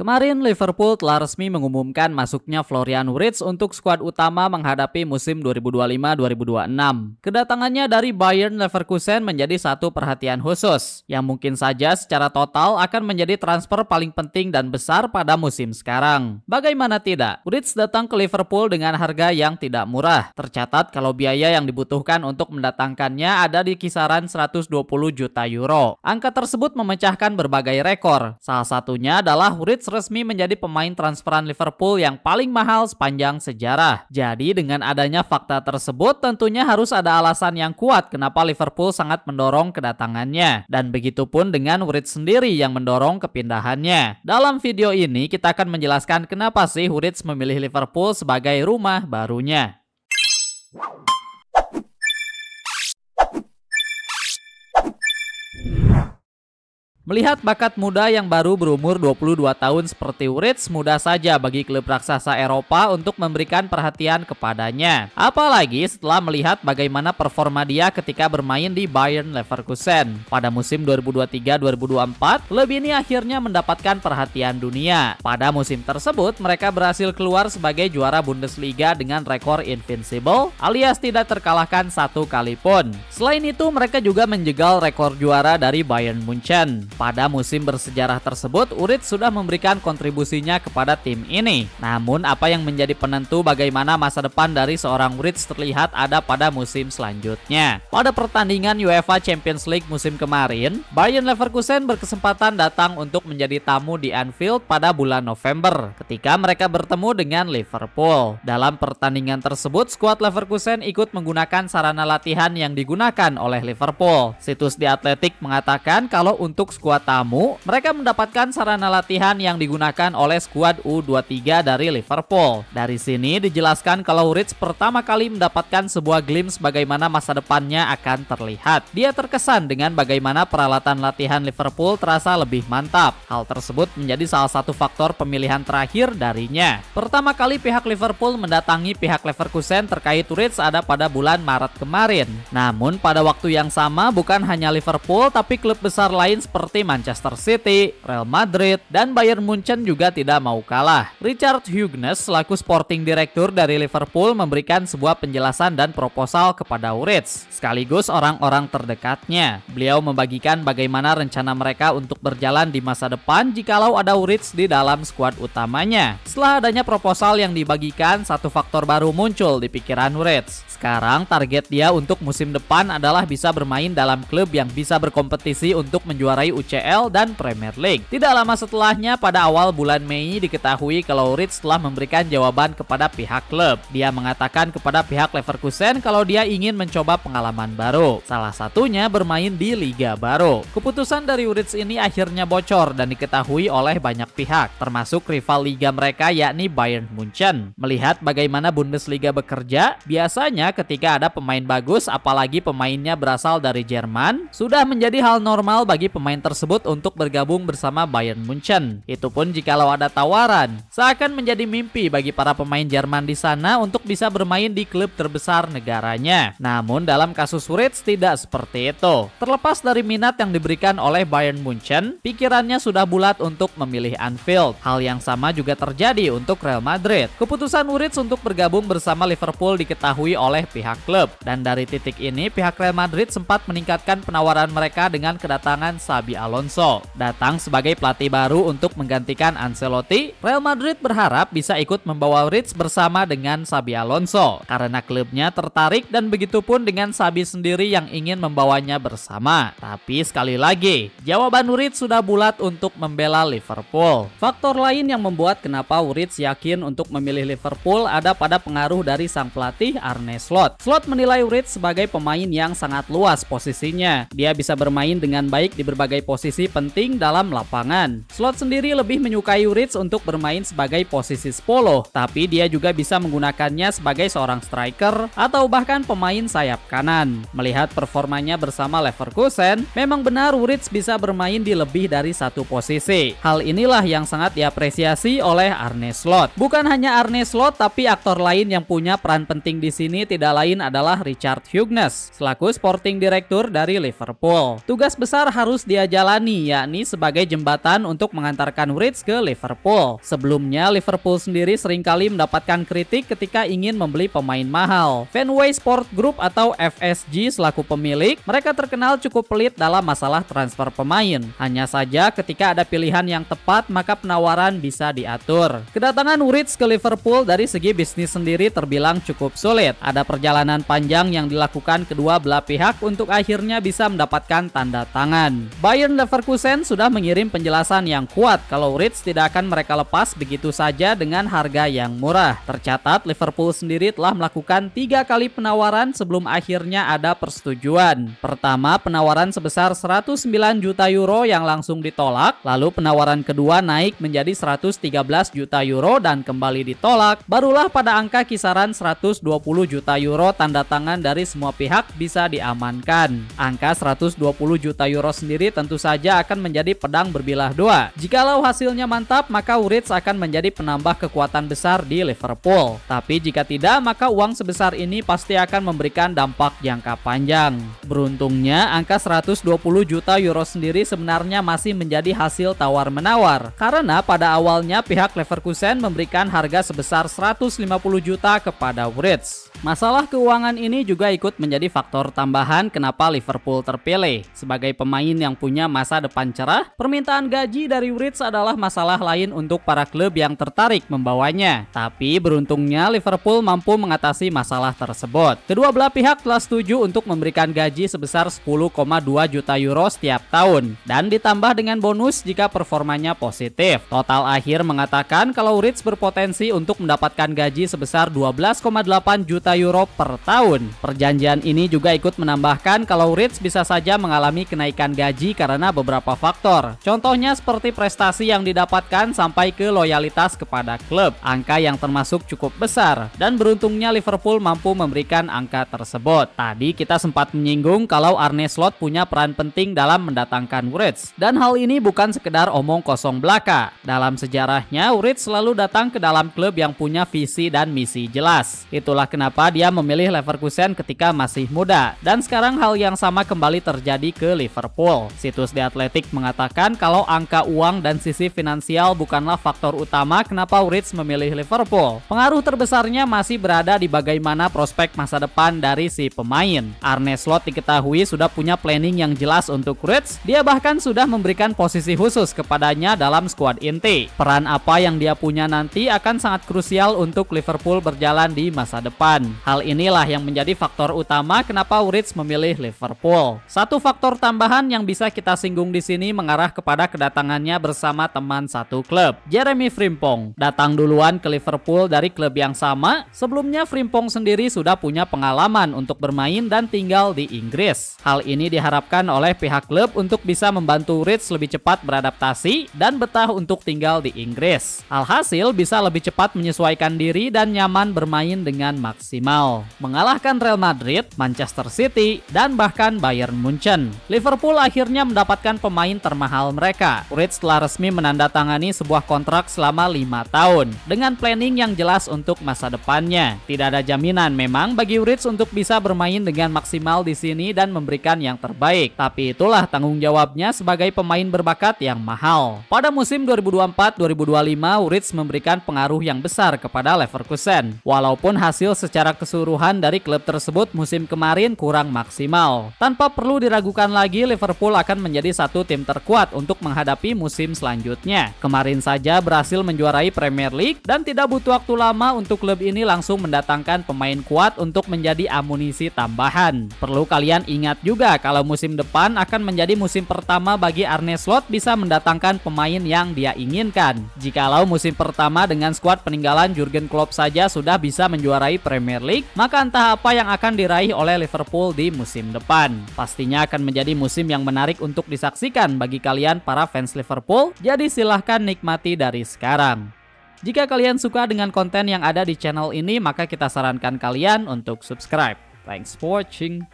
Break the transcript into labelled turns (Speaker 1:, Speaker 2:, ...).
Speaker 1: Kemarin Liverpool telah resmi mengumumkan masuknya Florian Wirtz untuk skuad utama menghadapi musim 2025-2026. Kedatangannya dari Bayern Leverkusen menjadi satu perhatian khusus, yang mungkin saja secara total akan menjadi transfer paling penting dan besar pada musim sekarang. Bagaimana tidak, Wirtz datang ke Liverpool dengan harga yang tidak murah. Tercatat kalau biaya yang dibutuhkan untuk mendatangkannya ada di kisaran 120 juta euro. Angka tersebut memecahkan berbagai rekor. Salah satunya adalah Wirtz resmi menjadi pemain transferan Liverpool yang paling mahal sepanjang sejarah. Jadi dengan adanya fakta tersebut tentunya harus ada alasan yang kuat kenapa Liverpool sangat mendorong kedatangannya. Dan begitupun dengan Wirtz sendiri yang mendorong kepindahannya. Dalam video ini kita akan menjelaskan kenapa sih Wirtz memilih Liverpool sebagai rumah barunya. Melihat bakat muda yang baru berumur 22 tahun seperti Wirtz, mudah saja bagi klub raksasa Eropa untuk memberikan perhatian kepadanya. Apalagi setelah melihat bagaimana performa dia ketika bermain di Bayern Leverkusen. Pada musim 2023-2024, klub ini akhirnya mendapatkan perhatian dunia. Pada musim tersebut, mereka berhasil keluar sebagai juara Bundesliga dengan rekor invincible, alias tidak terkalahkan satu kali pun. Selain itu, mereka juga menjegal rekor juara dari Bayern Munchen. Pada musim bersejarah tersebut, Wirtz sudah memberikan kontribusinya kepada tim ini. Namun, apa yang menjadi penentu bagaimana masa depan dari seorang Wirtz terlihat ada pada musim selanjutnya. Pada pertandingan UEFA Champions League musim kemarin, Bayern Leverkusen berkesempatan datang untuk menjadi tamu di Anfield pada bulan November, ketika mereka bertemu dengan Liverpool. Dalam pertandingan tersebut, skuad Leverkusen ikut menggunakan sarana latihan yang digunakan oleh Liverpool. Situs The Athletic mengatakan kalau untuk skuad tamu, mereka mendapatkan sarana latihan yang digunakan oleh skuad U23 dari Liverpool. Dari sini dijelaskan kalau Wirtz pertama kali mendapatkan sebuah glimpse bagaimana masa depannya akan terlihat. Dia terkesan dengan bagaimana peralatan latihan Liverpool terasa lebih mantap. Hal tersebut menjadi salah satu faktor pemilihan terakhir darinya. Pertama kali pihak Liverpool mendatangi pihak Leverkusen terkait Wirtz ada pada bulan Maret kemarin. Namun pada waktu yang sama bukan hanya Liverpool tapi klub besar lain seperti Manchester City, Real Madrid, dan Bayern Munchen juga tidak mau kalah. Richard Hughes selaku sporting director dari Liverpool memberikan sebuah penjelasan dan proposal kepada Wirtz, sekaligus orang-orang terdekatnya. Beliau membagikan bagaimana rencana mereka untuk berjalan di masa depan jikalau ada Wirtz di dalam skuad utamanya. Setelah adanya proposal yang dibagikan, satu faktor baru muncul di pikiran Wirtz. Sekarang target dia untuk musim depan adalah bisa bermain dalam klub yang bisa berkompetisi untuk menjuarai UCL dan Premier League. Tidak lama setelahnya, pada awal bulan Mei diketahui kalau Wirtz telah memberikan jawaban kepada pihak klub. Dia mengatakan kepada pihak Leverkusen kalau dia ingin mencoba pengalaman baru. Salah satunya bermain di liga baru. Keputusan dari Wirtz ini akhirnya bocor dan diketahui oleh banyak pihak, termasuk rival liga mereka yakni Bayern Munchen. Melihat bagaimana Bundesliga bekerja, biasanya ketika ada pemain bagus, apalagi pemainnya berasal dari Jerman, sudah menjadi hal normal bagi pemain tersebut untuk bergabung bersama Bayern Munchen. Itu pun jikalau ada tawaran. Seakan menjadi mimpi bagi para pemain Jerman di sana untuk bisa bermain di klub terbesar negaranya. Namun dalam kasus Wirtz tidak seperti itu. Terlepas dari minat yang diberikan oleh Bayern Munchen, pikirannya sudah bulat untuk memilih Anfield. Hal yang sama juga terjadi untuk Real Madrid. Keputusan Wirtz untuk bergabung bersama Liverpool diketahui oleh pihak klub. Dan dari titik ini pihak Real Madrid sempat meningkatkan penawaran mereka dengan kedatangan Xabi Alonso. Datang sebagai pelatih baru untuk menggantikan Ancelotti, Real Madrid berharap bisa ikut membawa Wirtz bersama dengan Xabi Alonso karena klubnya tertarik, dan begitupun dengan Xabi sendiri yang ingin membawanya bersama. Tapi sekali lagi, jawaban Wirtz sudah bulat untuk membela Liverpool. Faktor lain yang membuat kenapa Wirtz yakin untuk memilih Liverpool ada pada pengaruh dari sang pelatih Arne Slot. Slot menilai Wirtz sebagai pemain yang sangat luas posisinya. Dia bisa bermain dengan baik di berbagai posisi penting dalam lapangan. Slot sendiri lebih menyukai Wirtz untuk bermain sebagai posisi 10, tapi dia juga bisa menggunakannya sebagai seorang striker atau bahkan pemain sayap kanan. Melihat performanya bersama Leverkusen, memang benar Wirtz bisa bermain di lebih dari satu posisi. Hal inilah yang sangat diapresiasi oleh Arne Slot. Bukan hanya Arne Slot, tapi aktor lain yang punya peran penting di sini tidak lain adalah Richard Hughes selaku sporting director dari Liverpool. Tugas besar harus dia dijalani, yakni sebagai jembatan untuk mengantarkan Wright ke Liverpool. Sebelumnya, Liverpool sendiri seringkali mendapatkan kritik ketika ingin membeli pemain mahal. Fenway Sport Group atau FSG selaku pemilik, mereka terkenal cukup pelit dalam masalah transfer pemain. Hanya saja ketika ada pilihan yang tepat, maka penawaran bisa diatur. Kedatangan Wright ke Liverpool dari segi bisnis sendiri terbilang cukup sulit. Ada perjalanan panjang yang dilakukan kedua belah pihak untuk akhirnya bisa mendapatkan tanda tangan. Bayern Leverkusen sudah mengirim penjelasan yang kuat kalau Wright tidak akan mereka lepas begitu saja dengan harga yang murah. Tercatat Liverpool sendiri telah melakukan 3 kali penawaran sebelum akhirnya ada persetujuan. Pertama, penawaran sebesar 109 juta euro yang langsung ditolak, lalu penawaran kedua naik menjadi 113 juta euro dan kembali ditolak. Barulah pada angka kisaran 120 juta euro tanda tangan dari semua pihak bisa diamankan. Angka 120 juta euro sendiri tentu saja akan menjadi pedang berbilah dua. Jikalau hasilnya mantap, maka Wright akan menjadi penambah kekuatan besar di Liverpool. Tapi jika tidak, maka uang sebesar ini pasti akan memberikan dampak jangka panjang. Beruntungnya, angka 120 juta euro sendiri sebenarnya masih menjadi hasil tawar-menawar. Karena pada awalnya pihak Leverkusen memberikan harga sebesar 150 juta kepada Wright. Masalah keuangan ini juga ikut menjadi faktor tambahan kenapa Liverpool terpilih. Sebagai pemain yang punya masa depan cerah, permintaan gaji dari Wright adalah masalah lain untuk para klub yang tertarik membawanya. Tapi beruntungnya Liverpool mampu mengatasi masalah tersebut. Kedua belah pihak telah setuju untuk memberikan gaji sebesar 10,2 juta euro setiap tahun dan ditambah dengan bonus jika performanya positif. Total akhir mengatakan kalau Wright berpotensi untuk mendapatkan gaji sebesar 12,8 juta euro per tahun. Perjanjian ini juga ikut menambahkan kalau Wright bisa saja mengalami kenaikan gaji karena beberapa faktor. Contohnya seperti prestasi yang didapatkan sampai ke loyalitas kepada klub, angka yang termasuk cukup besar, dan beruntungnya Liverpool mampu memberikan angka tersebut. Tadi kita sempat menyinggung kalau Arne Slot punya peran penting dalam mendatangkan Wright, dan hal ini bukan sekedar omong kosong belaka. Dalam sejarahnya, Wright selalu datang ke dalam klub yang punya visi dan misi jelas. Itulah kenapa dia memilih Leverkusen ketika masih muda, dan sekarang hal yang sama kembali terjadi ke Liverpool. Situs The Athletic mengatakan kalau angka uang dan sisi finansial bukanlah faktor utama kenapa Wright memilih Liverpool. Pengaruh terbesarnya masih berada di bagaimana prospek masa depan dari si pemain. Arne Slot diketahui sudah punya planning yang jelas untuk Wright. Dia bahkan sudah memberikan posisi khusus kepadanya dalam skuad inti. Peran apa yang dia punya nanti akan sangat krusial untuk Liverpool berjalan di masa depan. Hal inilah yang menjadi faktor utama kenapa Wright memilih Liverpool. Satu faktor tambahan yang bisa kita singgung di sini mengarah kepada kedatangannya bersama teman satu klub, Jeremy Frimpong. Datang duluan ke Liverpool dari klub yang sama. Sebelumnya Frimpong sendiri sudah punya pengalaman untuk bermain dan tinggal di Inggris. Hal ini diharapkan oleh pihak klub untuk bisa membantu Wright lebih cepat beradaptasi dan betah untuk tinggal di Inggris. Alhasil bisa lebih cepat menyesuaikan diri dan nyaman bermain dengan maksimal, mengalahkan Real Madrid, Manchester City, dan bahkan Bayern Munchen. Liverpool akhirnya mendapatkan pemain termahal mereka. Wright telah resmi menandatangani sebuah kontrak selama 5 tahun dengan planning yang jelas untuk masa depannya. Tidak ada jaminan memang bagi Wright untuk bisa bermain dengan maksimal di sini dan memberikan yang terbaik. Tapi itulah tanggung jawabnya sebagai pemain berbakat yang mahal. Pada musim 2024-2025, Wright memberikan pengaruh yang besar kepada Leverkusen. Walaupun hasil secara keseluruhan dari klub tersebut musim kemarin kurang maksimal. Tanpa perlu diragukan lagi, Liverpool akan menjadi satu tim terkuat untuk menghadapi musim selanjutnya. Kemarin saja berhasil menjuarai Premier League dan tidak butuh waktu lama untuk klub ini langsung mendatangkan pemain kuat untuk menjadi amunisi tambahan. Perlu kalian ingat juga kalau musim depan akan menjadi musim pertama bagi Arne Slot bisa mendatangkan pemain yang dia inginkan. Jikalau musim pertama dengan skuad peninggalan Jurgen Klopp saja sudah bisa menjuarai Premier League, maka entah apa yang akan diraih oleh Liverpool di musim depan. Pastinya akan menjadi musim yang menarik untuk disaksikan bagi kalian para fans Liverpool, jadi silahkan nikmati dari sekarang. Jika kalian suka dengan konten yang ada di channel ini, maka kita sarankan kalian untuk subscribe. Thanks for watching.